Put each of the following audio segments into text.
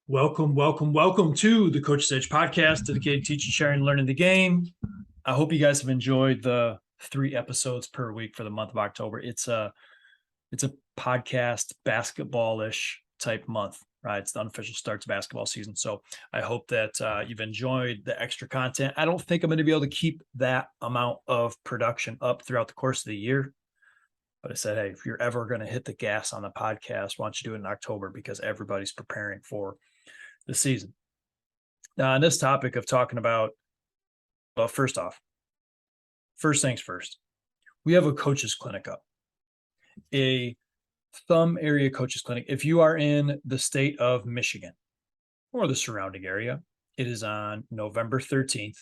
Welcome to the Coach's Edge podcast, dedicated to teaching, sharing, and learning the game. I hope you guys have enjoyed the 3 episodes per week for the month of October. It's a podcast basketball-ish type month, right? It's the unofficial start to basketball season. So I hope that you've enjoyed the extra content. I don't think I'm going to be able to keep that amount of production up throughout the course of the year. But I said, hey, if you're ever going to hit the gas on the podcast, why don't you do it in October, because everybody's preparing for the season. Now, on this topic of talking about, well, first things first, we have a coaches clinic up, a thumb area coaches clinic. If you are in the state of Michigan or the surrounding area, it is on November 13th.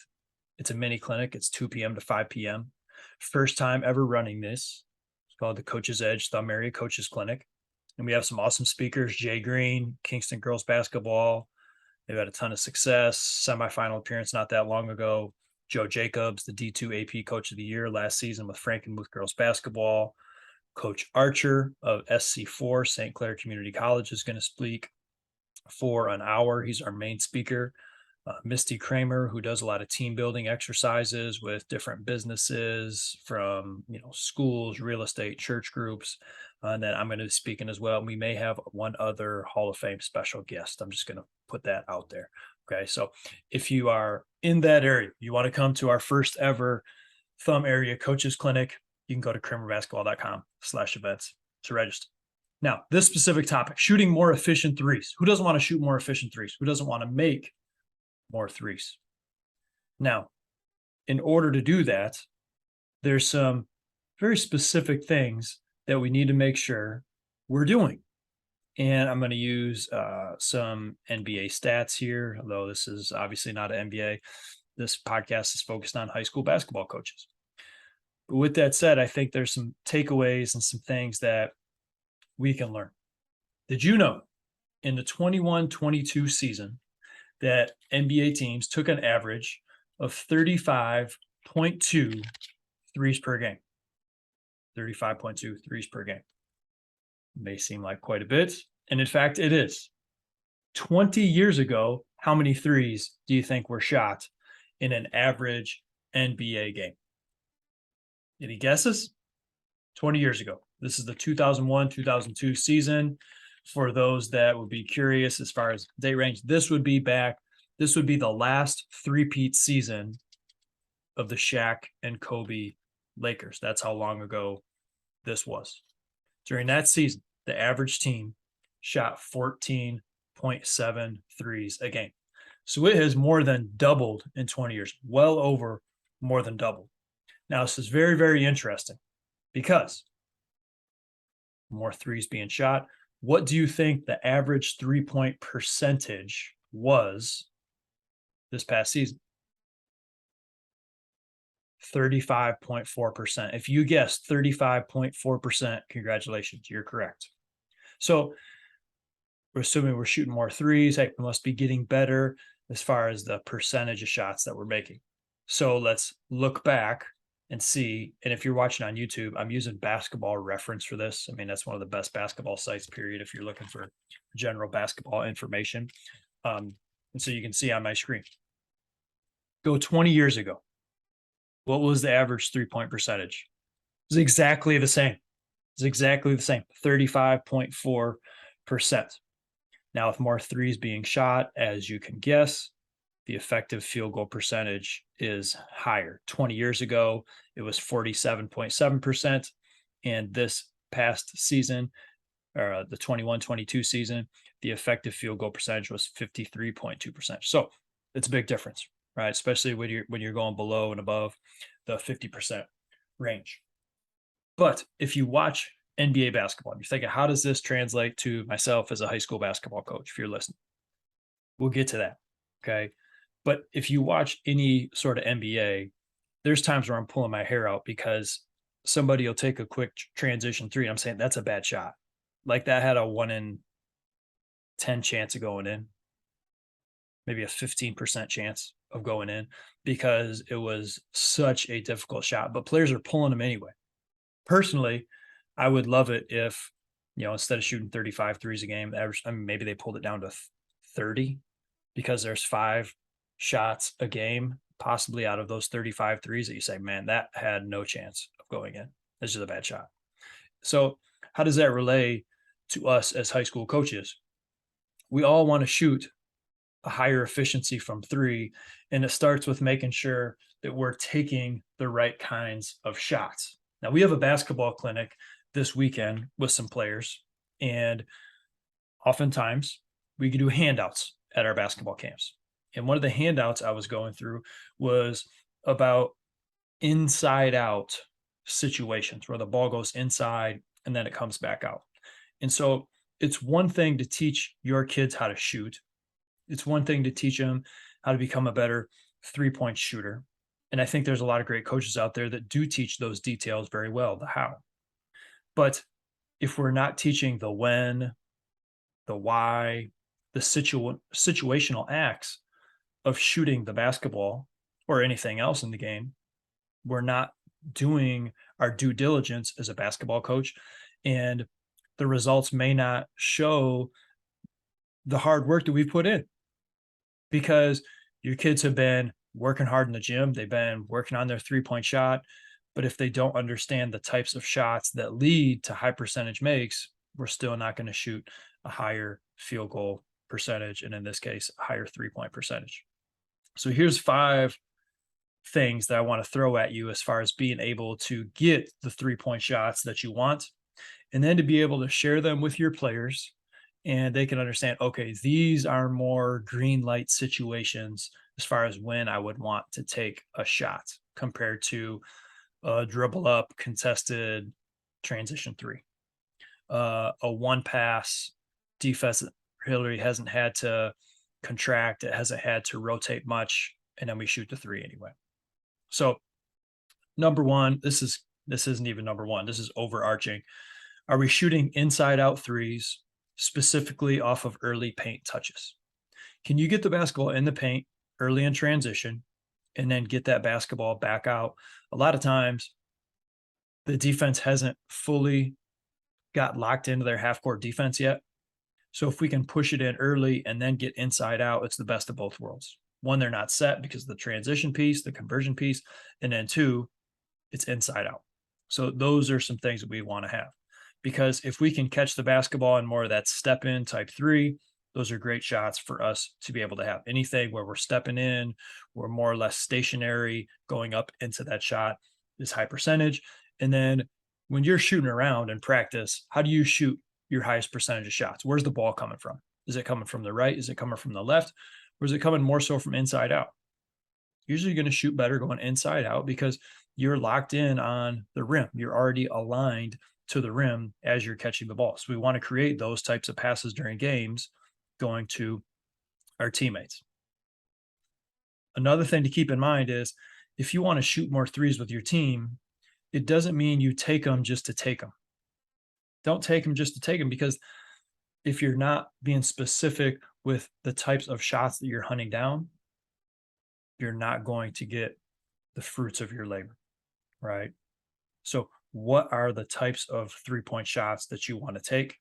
It's a mini clinic. It's 2 p.m. to 5 p.m. First time ever running this. It's called the Coach's Edge Thumb Area Coaches Clinic. And we have some awesome speakers: Jay Green, Kingston girls basketball. They've had a ton of success. Semifinal appearance not that long ago. Joe Jacobs, the D2 AP Coach of the Year last season with Frankenmuth girls basketball. Coach Archer of SC4, St. Clair Community College, is going to speak for an hour. He's our main speaker. Misty Kramer, who does a lot of team building exercises with different businesses from, schools, real estate, church groups. And then I'm going to be speaking as well. We may have one other Hall of Fame special guest. I'm just going to put that out there. Okay. So if you are in that area, you want to come to our first ever Thumb Area Coaches Clinic, you can go to kramerbasketball.com/events to register. Now, this specific topic, shooting more efficient threes. Who doesn't want to shoot more efficient threes? Who doesn't want to make more threes? Now, in order to do that, there's some very specific things that we need to make sure we're doing. And I'm going to use some NBA stats here, although this is obviously not an NBA. This podcast is focused on high school basketball coaches. But with that said, I think there's some takeaways and some things that we can learn. Did you know in the 21-22 season that NBA teams took an average of 35.2 threes per game? 35.2 threes per game. May seem like quite a bit. And in fact, it is. 20 years ago, how many threes do you think were shot in an average NBA game? Any guesses? 20 years ago. This is the 2001-2002 season. For those that would be curious as far as date range, this would be the last three-peat season of the Shaq and Kobe Lakers. That's how long ago this was. During that season, the average team shot 14.7 threes a game. So it has more than doubled in 20 years, well over more than doubled. Now, this is very, very interesting because more threes being shot. What do you think the average three-point percentage was this past season? 35.4%. If you guessed 35.4%, congratulations, you're correct. So we're assuming we're shooting more threes. Hey, we must be getting better as far as the percentage of shots that we're making. So let's look back and see. And if you're watching on YouTube, I'm using Basketball Reference for this. I mean, that's one of the best basketball sites, period, if you're looking for general basketball information. And so you can see on my screen. Go 20 years ago. What was the average three-point percentage? It was exactly the same. 35.4%. Now, with more threes being shot, as you can guess, the effective field goal percentage is higher. 20 years ago, it was 47.7%. And this past season, or the 21-22 season, the effective field goal percentage was 53.2%. So it's a big difference, right? Especially when you're going below and above the 50% range. But if you watch NBA basketball, and you're thinking, how does this translate to myself as a high school basketball coach? If you're listening, we'll get to that. Okay. But if you watch any sort of NBA, there's times where I'm pulling my hair out because somebody will take a quick transition three. And I'm saying that's a bad shot. Like that had a 1 in 10 chance of going in, maybe a 15% chance of going in because it was such a difficult shot. But players are pulling them anyway. Personally, I would love it if, instead of shooting 35 threes a game, maybe they pulled it down to 30 because there's 5 shots a game, possibly out of those 35 threes that you say, man, that had no chance of going in. This is a bad shot. So how does that relay to us as high school coaches? We all want to shoot a higher efficiency from 3, and it starts with making sure that we're taking the right kinds of shots. Now, we have a basketball clinic this weekend with some players, and oftentimes we can do handouts at our basketball camps. And one of the handouts I was going through was about inside out situations where the ball goes inside and then it comes back out. And so it's one thing to teach your kids how to shoot. It's one thing to teach them how to become a better 3-point shooter. And I think there's a lot of great coaches out there that do teach those details very well, the how. But if we're not teaching the when, the why, the situational acts of shooting the basketball or anything else in the game, we're not doing our due diligence as a basketball coach, and the results may not show the hard work that we've put in, because your kids have been working hard in the gym. They've been working on their 3-point shot. But if they don't understand the types of shots that lead to high percentage makes, we're still not going to shoot a higher field goal percentage. And in this case, a higher 3-point percentage. So here's 5 things that I want to throw at you as far as being able to get the 3-point shots that you want, and then to be able to share them with your players, and they can understand, okay, these are more green light situations as far as when I would want to take a shot compared to a dribble up, contested transition 3, a one pass defense. Hillary hasn't had to contract, it hasn't had to rotate much, and then we shoot the 3 anyway. So number 1, this isn't even number 1, this is overarching. Are we shooting inside out 3s, specifically off of early paint touches? Can you get the basketball in the paint early in transition and then get that basketball back out? A lot of times the defense hasn't fully got locked into their half court defense yet. So if we can push it in early and then get inside out, it's the best of both worlds. 1, they're not set because of the transition piece, the conversion piece, and then 2, it's inside out. So those are some things that we want to have, because if we can catch the basketball in more of that step in type 3, those are great shots for us to be able to have. Anything where we're stepping in, we're more or less stationary, going up into that shot is high percentage. And then when you're shooting around in practice, how do you shoot your highest percentage of shots? Where's the ball coming from? Is it coming from the right? Is it coming from the left? Or is it coming more so from inside out? Usually you're going to shoot better going inside out because you're locked in on the rim. You're already aligned to the rim as you're catching the ball. So we want to create those types of passes during games going to our teammates. Another thing to keep in mind is if you want to shoot more 3s with your team, it doesn't mean you take them just to take them. Don't take them just to take them, because if you're not being specific with the types of shots that you're hunting down, you're not going to get the fruits of your labor, right? So what are the types of 3-point shots that you want to take?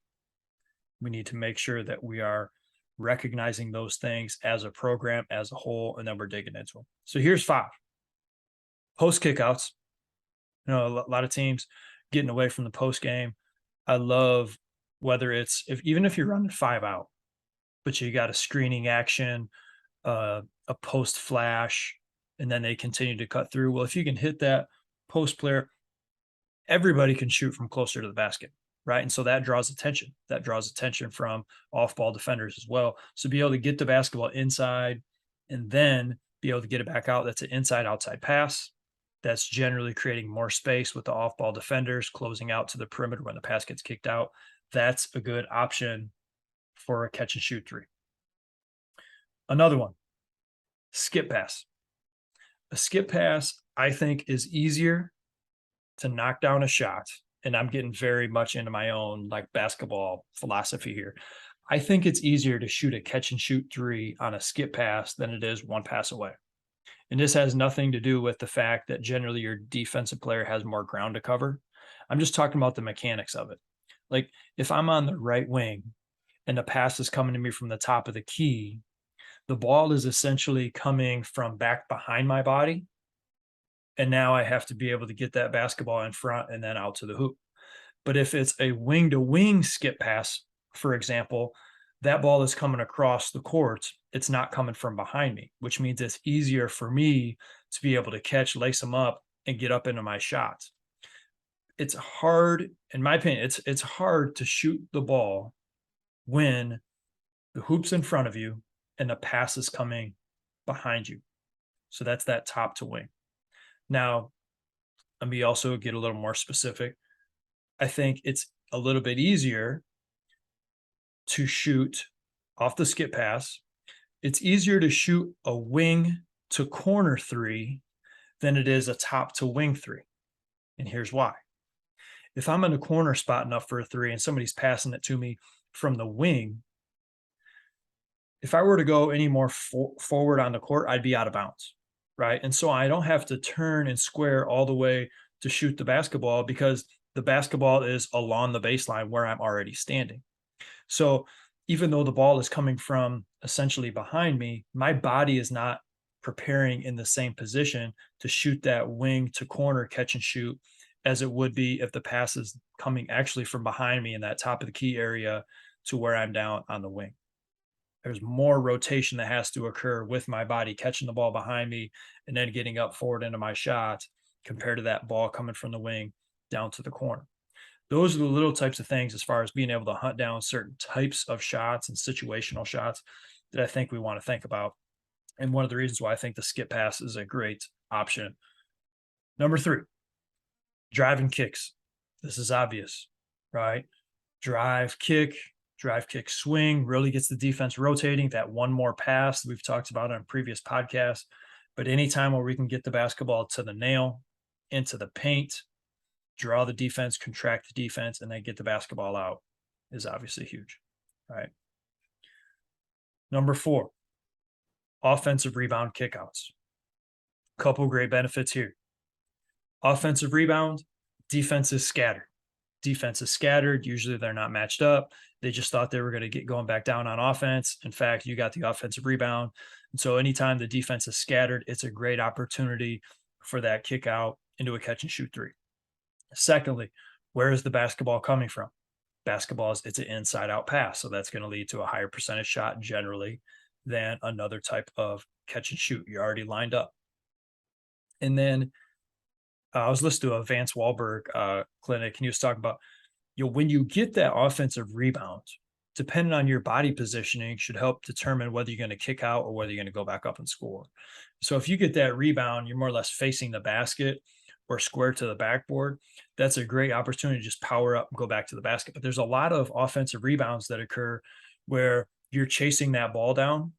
We need to make sure that we are recognizing those things as a program, as a whole, and then we're digging into them. So here's 5. Post kickouts. You know, a lot of teams getting away from the post game. I love whether it's even if you're running 5 out, but you got a screening action, a post flash, and then they continue to cut through. Well, if you can hit that post player, everybody can shoot from closer to the basket, right? And so that draws attention. That draws attention from off-ball defenders as well. So be able to get the basketball inside and then be able to get it back out. That's an inside-outside pass. That's generally creating more space with the off-ball defenders, closing out to the perimeter when the pass gets kicked out. That's a good option for a catch and shoot 3. Another one, skip pass. A skip pass, I think, is easier to knock down a shot. And I'm getting very much into my own like basketball philosophy here. I think it's easier to shoot a catch and shoot 3 on a skip pass than it is one pass away. And this has nothing to do with the fact that generally your defensive player has more ground to cover. I'm just talking about the mechanics of it. Like if I'm on the right wing and the pass is coming to me from the top of the key, the ball is essentially coming from back behind my body. And now I have to be able to get that basketball in front and then out to the hoop. But if it's a wing to wing skip pass, for example, that ball is coming across the court. It's not coming from behind me, which means it's easier for me to be able to catch, lace them up, and get up into my shots. It's hard, in my opinion, it's hard to shoot the ball when the hoop's in front of you and the pass is coming behind you. So that's that top to wing. Now, let me also get a little more specific. I think it's a little bit easier to shoot off the skip pass. It's easier to shoot a wing to corner three than it is a top to wing three. And here's why. If I'm in a corner spot enough for a three and somebody's passing it to me from the wing, if I were to go any more forward on the court, I'd be out of bounds, right? And so I don't have to turn and square all the way to shoot the basketball because the basketball is along the baseline where I'm already standing. So even though the ball is coming from essentially behind me, my body is not preparing in the same position to shoot that wing to corner catch and shoot as it would be if the pass is coming actually from behind me in that top of the key area to where I'm down on the wing. There's more rotation that has to occur with my body catching the ball behind me and then getting up forward into my shot compared to that ball coming from the wing down to the corner. Those are the little types of things as far as being able to hunt down certain types of shots and situational shots that I think we want to think about. And one of the reasons why I think the skip pass is a great option. Number 3, driving kicks. This is obvious, right? Drive, kick, swing really gets the defense rotating. That one more pass we've talked about on previous podcasts. But anytime where we can get the basketball to the nail, into the paint, draw the defense, contract the defense, and then get the basketball out is obviously huge, right? Number 4, offensive rebound kickouts. Couple great benefits here. Offensive rebound, defense is scattered. Defense is scattered. Usually they're not matched up. They just thought they were going to get going back down on offense. In fact, you got the offensive rebound. And so anytime the defense is scattered, it's a great opportunity for that kick out into a catch and shoot three. Secondly, where is the basketball coming from? Basketball is it's an inside out pass. So that's going to lead to a higher percentage shot generally than another type of catch and shoot. You're already lined up. And then I was listening to a Vance Wahlberg clinic, and he was talking about, when you get that offensive rebound, depending on your body positioning, should help determine whether you're going to kick out or whether you're going to go back up and score. So if you get that rebound, you're more or less facing the basket or square to the backboard. That's a great opportunity to just power up and go back to the basket. But there's a lot of offensive rebounds that occur where you're chasing that ball down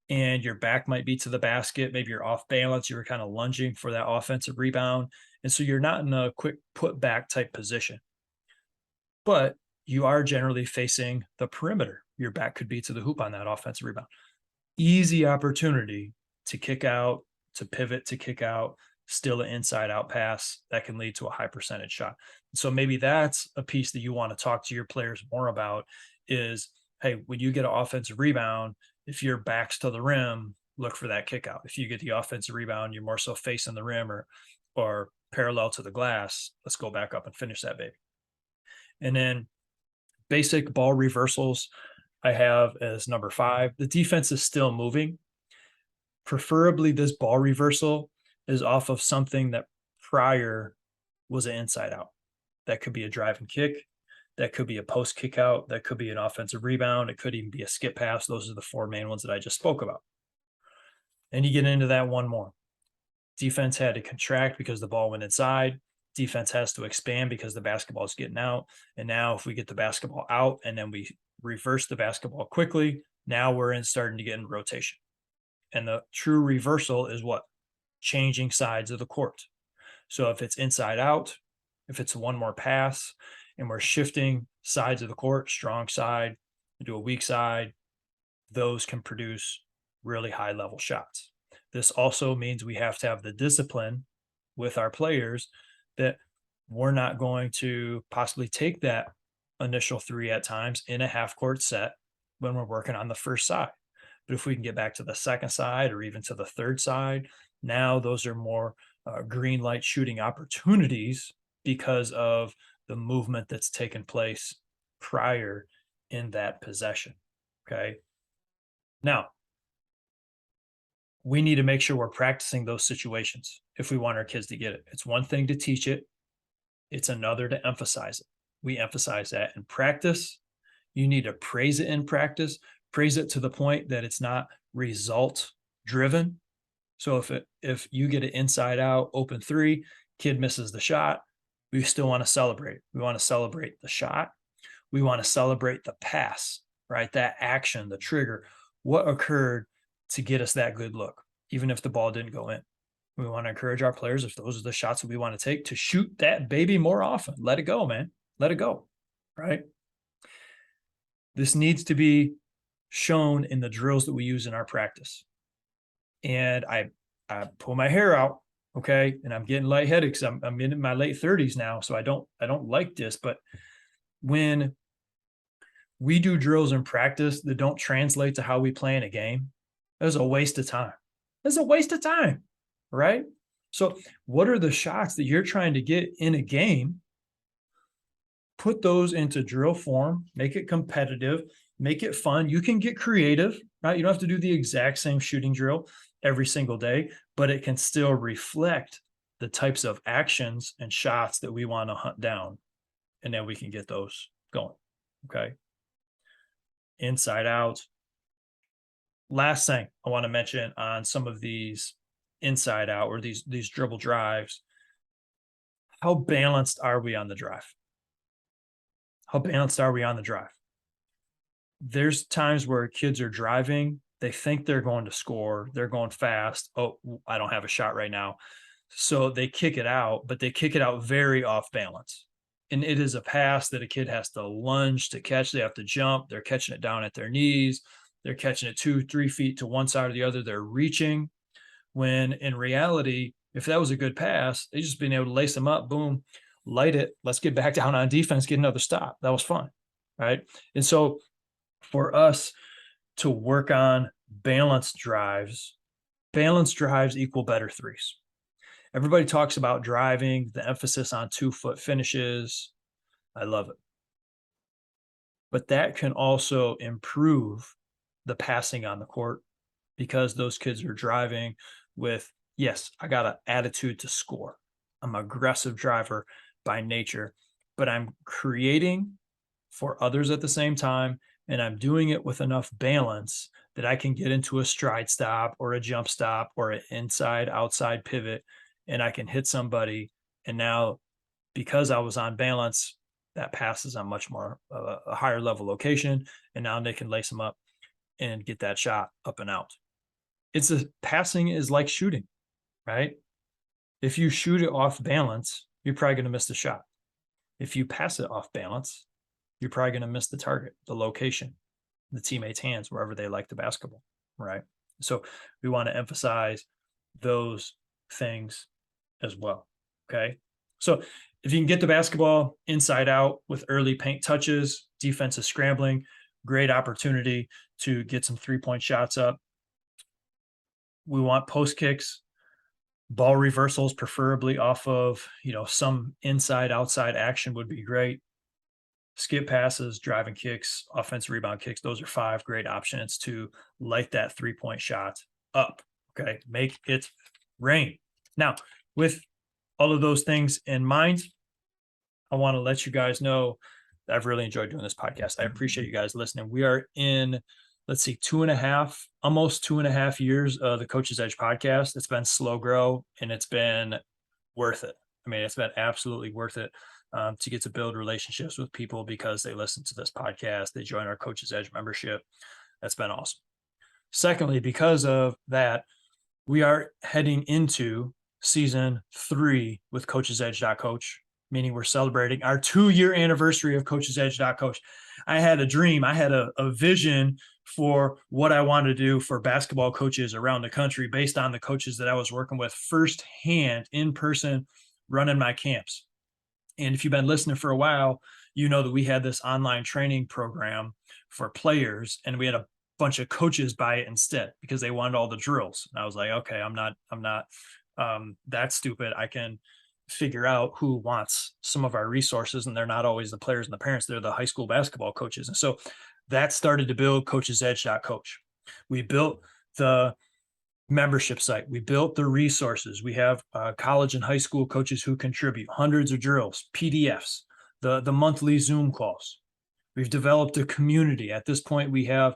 and your back might be to the basket. Maybe you're off balance. You were kind of lunging for that offensive rebound. And so you're not in a quick put back type position, but you are generally facing the perimeter. Your back could be to the hoop on that offensive rebound. Easy opportunity to kick out, to pivot, to kick out, still an inside out pass that can lead to a high percentage shot. So maybe that's a piece that you want to talk to your players more about is, hey, when you get an offensive rebound, if your back's to the rim, look for that kick out. If you get the offensive rebound, you're more so facing the rim or parallel to the glass, let's go back up and finish that baby. And then basic ball reversals I have as number 5. The defense is still moving. Preferably this ball reversal is off of something that prior was an inside out. That could be a drive and kick. That could be a post kick out. That could be an offensive rebound. It could even be a skip pass. Those are the 4 main ones that I just spoke about. And you get into that one more. Defense had to contract because the ball went inside. Defense has to expand because the basketball is getting out. And now if we get the basketball out and then we reverse the basketball quickly, now we're starting to get in rotation. And the true reversal is what? Changing sides of the court. So if it's inside out, if it's one more pass and we're shifting sides of the court, strong side into a weak side, those can produce really high level shots. This also means we have to have the discipline with our players that we're not going to possibly take that initial 3 at times in a half court set when we're working on the first side. But if we can get back to the second side or even to the third side, now those are more green light shooting opportunities because of the movement that's taken place prior in that possession. Okay. Now, we need to make sure we're practicing those situations if we want our kids to get it. It's one thing to teach it, it's another to emphasize it. We emphasize that in practice. You need to praise it in practice, praise it to the point that it's not result driven. So if you get an inside out open 3, kid misses the shot, we still want to celebrate. We want to celebrate the shot. We want to celebrate the pass, right? That action, the trigger, what occurred to get us that good look, even if the ball didn't go in. We want to encourage our players, if those are the shots that we want to take, to shoot that baby more often. Let it go, man. Let it go, right? This needs to be shown in the drills that we use in our practice. And I pull my hair out, okay, and I'm getting lightheaded because I'm in my late 30s now, so I don't like this. But when we do drills in practice that don't translate to how we play in a game, that's a waste of time. It's a waste of time, right? So what are the shots that you're trying to get in a game? Put those into drill form, make it competitive, make it fun. You can get creative, right? You don't have to do the exact same shooting drill every single day, but it can still reflect the types of actions and shots that we want to hunt down. And then we can get those going. Okay. Inside out. Last thing I want to mention on some of these inside out or these dribble drives, how balanced are we on the drive? How balanced are we on the drive? There's times where kids are driving, they think they're going to score, they're going fast. Oh, I don't have a shot right now. So they kick it out, but they kick it out very off balance. And it is a pass that a kid has to lunge to catch. They have to jump. They're catching it down at their knees. They're catching it 2-3 feet to one side or the other. They're reaching, when in reality, if that was a good pass, they just been able to lace them up, boom, light it. Let's get back down on defense, get another stop. That was fun, right? And so for us to work on balanced drives equal better threes. Everybody talks about driving, the emphasis on 2-foot finishes. I love it. But that can also improve the passing on the court because those kids are driving with, yes, I got an attitude to score. I'm an aggressive driver by nature, but I'm creating for others at the same time, and I'm doing it with enough balance that I can get into a stride stop or a jump stop or an inside outside pivot, and I can hit somebody. And now, because I was on balance, that pass is on much more a higher level location, and now they can lace them up and get that shot up and out. Passing is like shooting, right? If you shoot it off balance, you're probably going to miss the shot. If you pass it off balance, you're probably going to miss the target, the location, the teammate's hands, wherever they like the basketball, right? So we want to emphasize those things as well, okay? So if you can get the basketball inside out with early paint touches, defensive scrambling, great opportunity to get some 3-point shots up. We want post kicks, ball reversals, preferably off of, some inside outside action would be great. Skip passes, driving kicks, offensive rebound kicks. Those are 5 great options to light that 3-point shot up. Okay. Make it rain. Now, with all of those things in mind, I want to let you guys know that I've really enjoyed doing this podcast. I appreciate you guys listening. We are in, almost 2.5 years of the Coach's Edge podcast. It's been slow grow and it's been worth it. I mean, it's been absolutely worth it to get to build relationships with people because they listen to this podcast. They join our Coach's Edge membership. That's been awesome. Secondly, because of that, we are heading into season 3 with Coach's Edge.coach, meaning we're celebrating our 2-year anniversary of Coach's Edge.coach. I had a dream. I had a vision for what I wanted to do for basketball coaches around the country based on the coaches that I was working with firsthand in person running my camps. And if you've been listening for a while, you know that we had this online training program for players, and we had a bunch of coaches buy it instead because they wanted all the drills. And I was like, okay, I'm not that stupid. I can figure out who wants some of our resources, and they're not always the players and the parents, they're the high school basketball coaches. And so that started to build coachesedge.coach. We built the membership site. We built the resources. We have college and high school coaches who contribute hundreds of drills, PDFs, the monthly Zoom calls. We've developed a community. At this point, we have,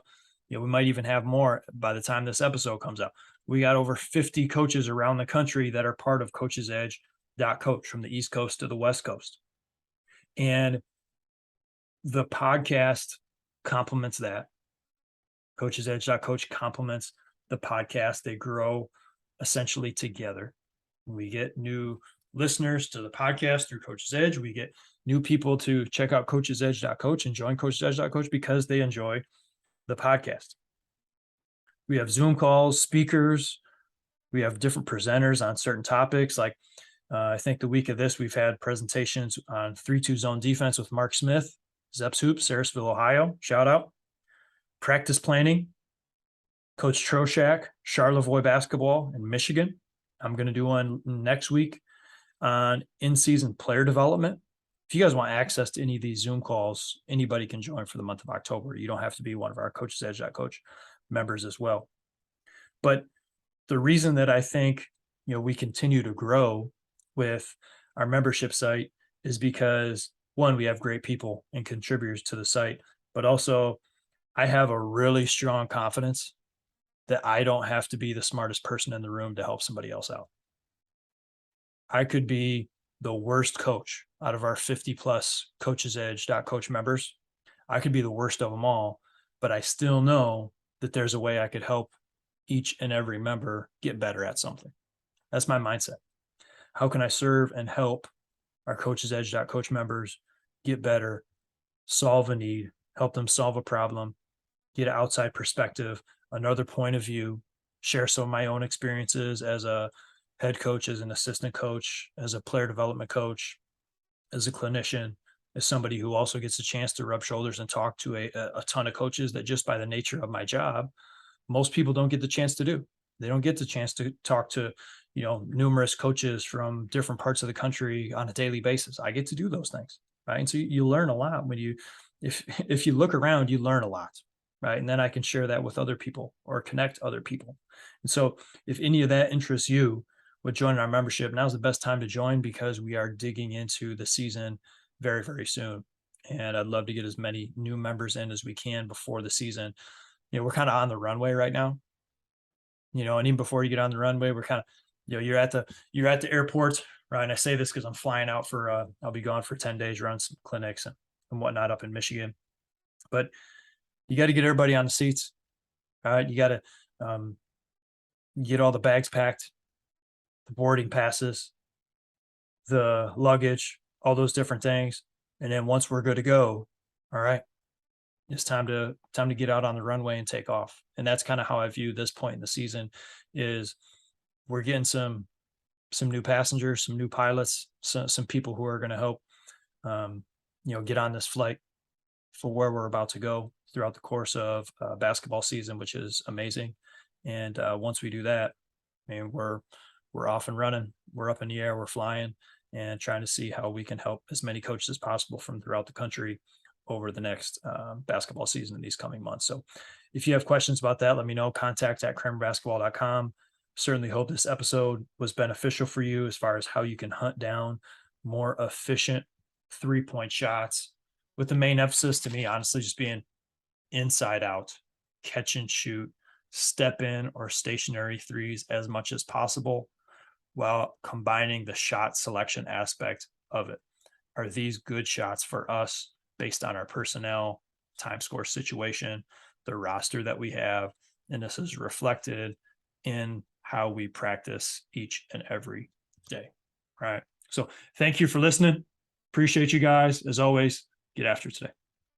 we might even have more by the time this episode comes out. We got over 50 coaches around the country that are part of coachesedge.coach, from the East Coast to the West Coast. And the podcast complements that. Coachesedge.coach complements the podcast. They grow essentially together. We get new listeners to the podcast through Coach's Edge. We get new people to check out coachesedge.coach and join coachesedge.coach because they enjoy the podcast. We have Zoom calls, speakers. We have different presenters on certain topics. Like I think the week of this, we've had presentations on 3-2 zone defense with Mark Smith, Zeps Hoops, Sarasville, Ohio. Shout out. Practice planning, Coach Troshak, Charlevoix basketball in Michigan. I'm going to do one next week on in-season player development. If you guys want access to any of these Zoom calls, anybody can join for the month of October. You don't have to be one of our Coach's Edge.coach members as well. But the reason that I think, we continue to grow with our membership site is because, one, we have great people and contributors to the site, but also I have a really strong confidence that I don't have to be the smartest person in the room to help somebody else out. I could be the worst coach out of our 50 plus coachesedge.coach members. I could be the worst of them all, but I still know that there's a way I could help each and every member get better at something. That's my mindset. How can I serve and help our coachesedge.coach members get better, solve a need, help them solve a problem, get an outside perspective, another point of view, share some of my own experiences as a head coach, as an assistant coach, as a player development coach, as a clinician, as somebody who also gets a chance to rub shoulders and talk to a ton of coaches that, just by the nature of my job, most people don't get the chance to do. They don't get the chance to talk to, numerous coaches from different parts of the country on a daily basis. I get to do those things, right? And so you learn a lot when if you look around, you learn a lot, right? And then I can share that with other people or connect other people. And so if any of that interests you with joining our membership, now's the best time to join, because we are digging into the season very, very soon. And I'd love to get as many new members in as we can before the season. We're kind of on the runway right now, and even before you get on the runway, we're kind of, you're at the airport, right? And I say this because I'm flying out for, I'll be gone for 10 days, run some clinics and whatnot up in Michigan. But you got to get everybody on the seats. All right. You got to get all the bags packed, the boarding passes, the luggage, all those different things. And then once we're good to go, all right, it's time to get out on the runway and take off. And that's kind of how I view this point in the season. Is we're getting some new passengers, some new pilots, some people who are going to help, get on this flight for where we're about to go throughout the course of basketball season, which is amazing. And once we do that, we're off and running. We're up in the air. We're flying and trying to see how we can help as many coaches as possible from throughout the country over the next basketball season in these coming months. So if you have questions about that, let me know. contact@kramerbasketball.com. Certainly hope this episode was beneficial for you as far as how you can hunt down more efficient 3-point shots, with the main emphasis to me, honestly, just being inside out, catch and shoot, step in or stationary threes as much as possible, while combining the shot selection aspect of it. Are these good shots for us based on our personnel, time score situation, the roster that we have? And this is reflected in how we practice each and every day. All right. So thank you for listening. Appreciate you guys. As always, get after it today.